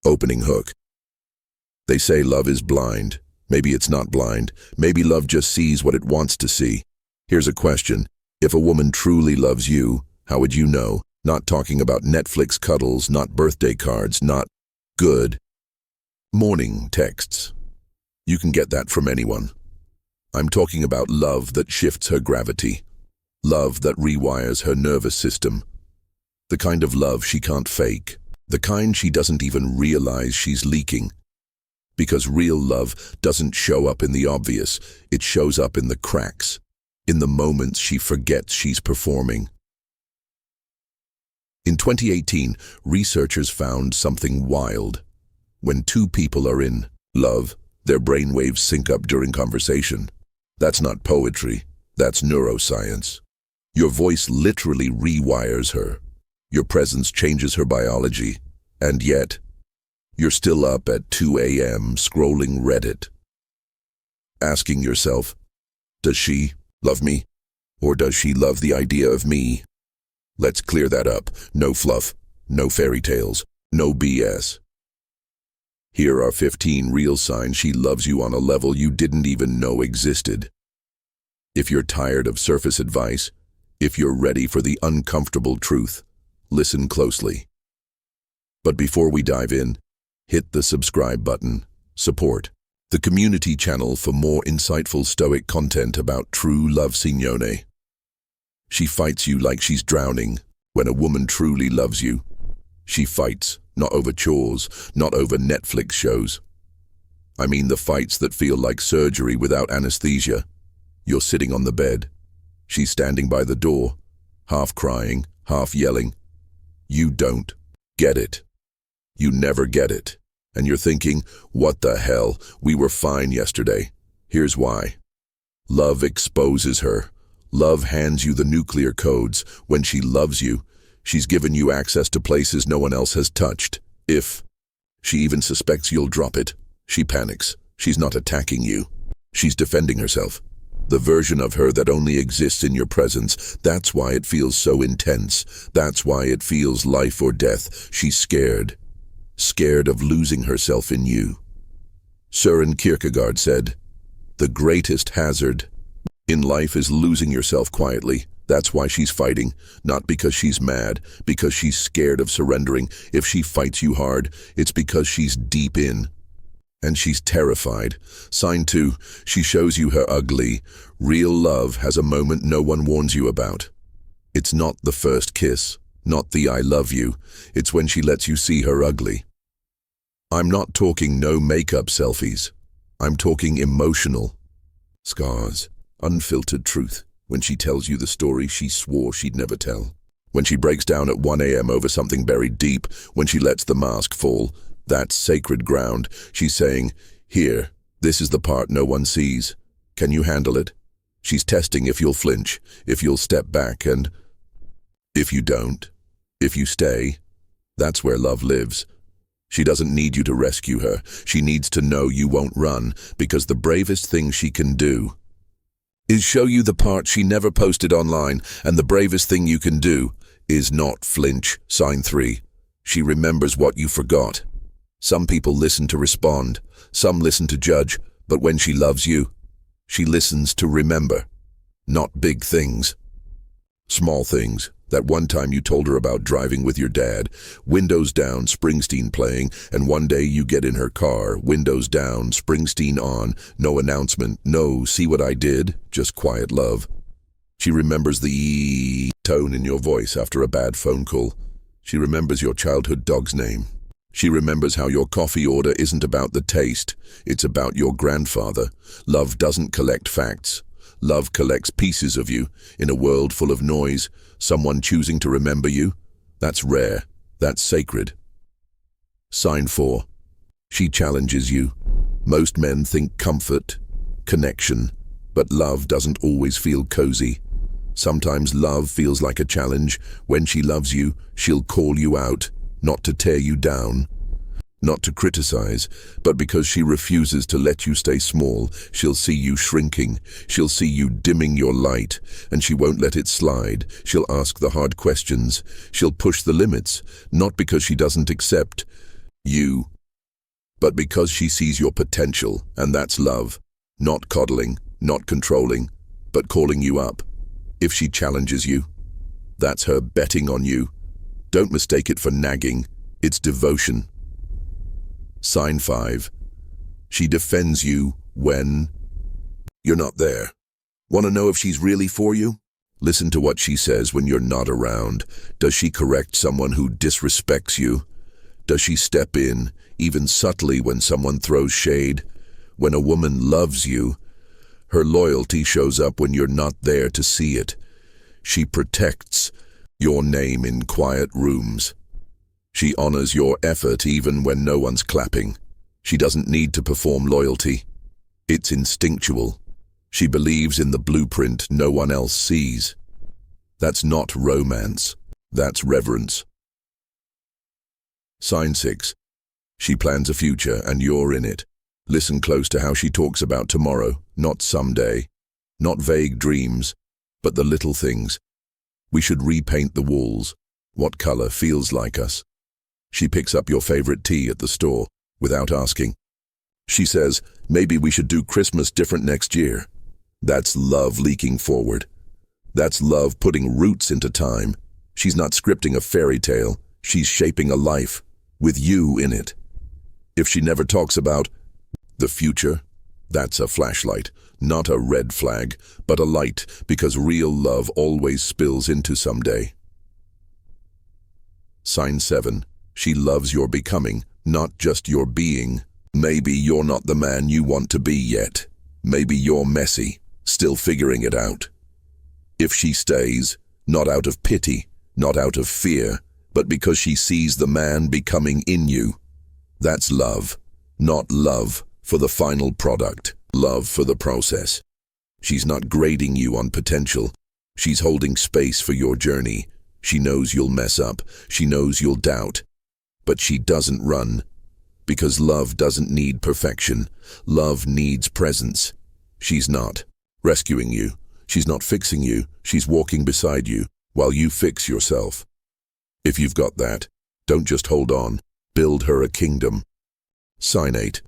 Opening hook. They say love is blind. Maybe it's not blind. Maybe love just sees what it wants to see. Here's a question. If a woman truly loves you, how would you know? Not talking about Netflix cuddles, not birthday cards, not good morning texts. You can get that from anyone. I'm talking about love that shifts her gravity. Love that rewires her nervous system. The kind of love she can't fake. The kind she doesn't even realize she's leaking. Because real love doesn't show up in the obvious, it shows up in the cracks, in the moments she forgets she's performing. In 2018, researchers found something wild. When two people are in love, their brainwaves sync up during conversation. That's not poetry, that's neuroscience. Your voice literally rewires her. Your presence changes her biology. And yet, you're still up at 2 a.m. scrolling Reddit, asking yourself, does she love me? Or does she love the idea of me? Let's clear that up. No fluff, no fairy tales, no BS. Here are 15 real signs she loves you on a level you didn't even know existed. If you're tired of surface advice, if you're ready for the uncomfortable truth, listen closely. But before we dive in, hit the subscribe button. Support the community channel for more insightful Stoic content about true love. Signone. She fights you like she's drowning. When a woman truly loves you, she fights, not over chores, not over Netflix shows. I mean the fights that feel like surgery without anesthesia. You're sitting on the bed. She's standing by the door, half crying, half yelling. You don't get it. You never get it. And you're thinking, what the hell? We were fine yesterday. Here's why. Love exposes her. Love hands you the nuclear codes. When she loves you, she's given you access to places no one else has touched. If she even suspects you'll drop it, she panics. She's not attacking you. She's defending herself. The version of her that only exists in your presence. That's why it feels so intense. That's why it feels life or death. She's scared. Scared of losing herself in you. Søren Kierkegaard said, "The greatest hazard in life is losing yourself quietly." That's why she's fighting, not because she's mad, because she's scared of surrendering. If she fights you hard, it's because she's deep in. And she's terrified. Sign 2, she shows you her ugly. Real love has a moment no one warns you about. It's not the first kiss, not the I love you. It's when she lets you see her ugly. I'm not talking no makeup selfies. I'm talking emotional scars, unfiltered truth. When she tells you the story she swore she'd never tell. When she breaks down at 1 a.m. over something buried deep. When she lets the mask fall. That's sacred ground. She's saying, here, this is the part no one sees. Can you handle it? She's testing if you'll flinch, if you'll step back, and if you don't, if you stay. That's where love lives. She doesn't need you to rescue her. She needs to know you won't run, because the bravest thing she can do is show you the part she never posted online, and the bravest thing you can do is not flinch. Sign 3. She remembers what you forgot. Some people listen to respond, some listen to judge, but when she loves you, she listens to remember. Not big things. Small things. That one time you told her about driving with your dad, windows down, Springsteen playing, and one day you get in her car, windows down, Springsteen on, no announcement, no see what I did, just quiet love. She remembers the tone in your voice after a bad phone call. She remembers your childhood dog's name. She remembers how your coffee order isn't about the taste, it's about your grandfather. Love doesn't collect facts. Love collects pieces of you. In a world full of noise, someone choosing to remember you, that's rare, that's sacred. Sign 4. She challenges you. Most men think comfort, connection, but love doesn't always feel cozy. Sometimes love feels like a challenge. When she loves you, she'll call you out, not to tear you down, not to criticize, but because she refuses to let you stay small. She'll see you shrinking, she'll see you dimming your light, and she won't let it slide. She'll ask the hard questions, she'll push the limits, not because she doesn't accept you, but because she sees your potential, and that's love. Not coddling, not controlling, but calling you up. If she challenges you, that's her betting on you. Don't mistake it for nagging, it's devotion. Sign 5. She defends you when you're not there. Want to know if she's really for you? Listen to what she says when you're not around. Does she correct someone who disrespects you? Does she step in, even subtly, when someone throws shade? When a woman loves you, her loyalty shows up when you're not there to see it. She protects your name in quiet rooms. She honors your effort even when no one's clapping. She doesn't need to perform loyalty. It's instinctual. She believes in the blueprint no one else sees. That's not romance. That's reverence. Sign 6. She plans a future and you're in it. Listen close to how she talks about tomorrow, not someday. Not vague dreams, but the little things. We should repaint the walls. What color feels like us? She picks up your favorite tea at the store without asking. She says, maybe we should do Christmas different next year. That's love leaking forward. That's love putting roots into time. She's not scripting a fairy tale. She's shaping a life with you in it. If she never talks about the future, that's a flashlight, not a red flag, but a light, because real love always spills into someday. Sign 7. She loves your becoming, not just your being. Maybe you're not the man you want to be yet. Maybe you're messy, still figuring it out. If she stays, not out of pity, not out of fear, but because she sees the man becoming in you. That's love, not love for the final product, love for the process. She's not grading you on potential. She's holding space for your journey. She knows you'll mess up. She knows you'll doubt. But she doesn't run. Because love doesn't need perfection. Love needs presence. She's not rescuing you. She's not fixing you. She's walking beside you while you fix yourself. If you've got that, don't just hold on. Build her a kingdom. Sign 8.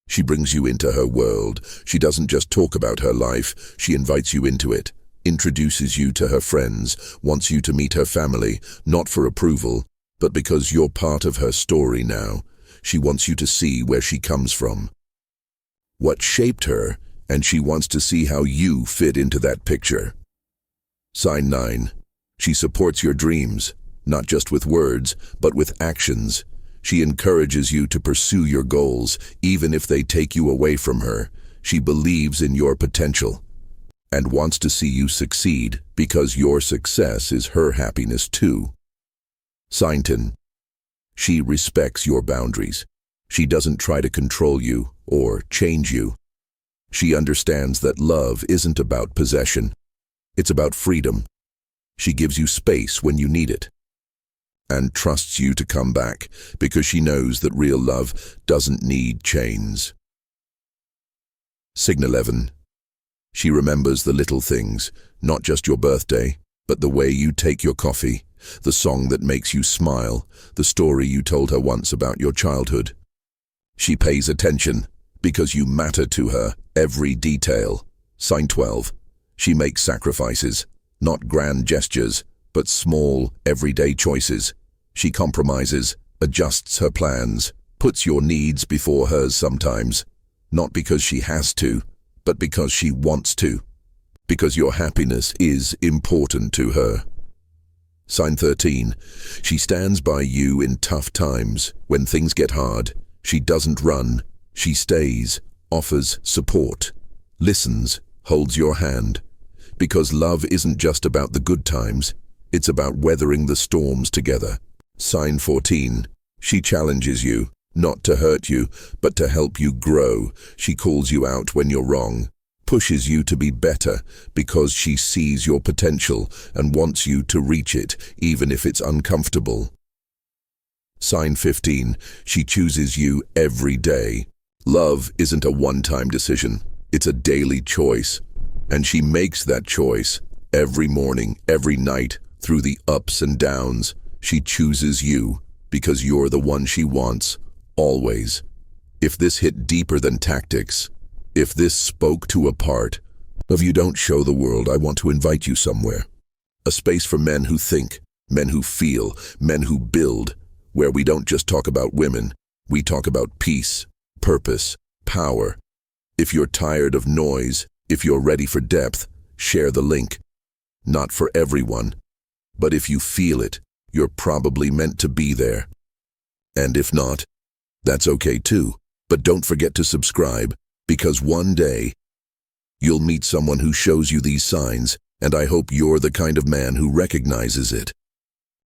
She brings you into her world. She doesn't just talk about her life. She invites you into it, introduces you to her friends, wants you to meet her family, not for approval, but because you're part of her story now. She wants you to see where she comes from, what shaped her, and she wants to see how you fit into that picture. Sign 9. She supports your dreams, not just with words, but with actions. She encourages you to pursue your goals, even if they take you away from her. She believes in your potential and wants to see you succeed because your success is her happiness too. Sign 10. She respects your boundaries. She doesn't try to control you or change you. She understands that love isn't about possession. It's about freedom. She gives you space when you need it and trusts you to come back because she knows that real love doesn't need chains. Sign 11. She remembers the little things, not just your birthday, but the way you take your coffee, the song that makes you smile, the story you told her once about your childhood. She pays attention because you matter to her, every detail. Sign 12. She makes sacrifices, not grand gestures, but small, everyday choices. She compromises, adjusts her plans, puts your needs before hers sometimes, not because she has to, but because she wants to, because your happiness is important to her. Sign 13. She stands by you in tough times, when things get hard. She doesn't run. She stays, offers support, listens, holds your hand. Because love isn't just about the good times, it's about weathering the storms together. Sign 14. She challenges you, not to hurt you, but to help you grow. She calls you out when you're wrong, pushes you to be better because she sees your potential and wants you to reach it, even if it's uncomfortable. Sign 15. She chooses you every day. Love isn't a one-time decision. It's a daily choice. And she makes that choice every morning, every night, through the ups and downs. She chooses you because you're the one she wants, always. If this hit deeper than tactics, if this spoke to a part of you don't show the world, I want to invite you somewhere. A space for men who think, men who feel, men who build, where we don't just talk about women, we talk about peace, purpose, power. If you're tired of noise, if you're ready for depth, share the link. Not for everyone, but if you feel it, you're probably meant to be there. And if not, that's okay too. But don't forget to subscribe, because one day, you'll meet someone who shows you these signs, and I hope you're the kind of man who recognizes it.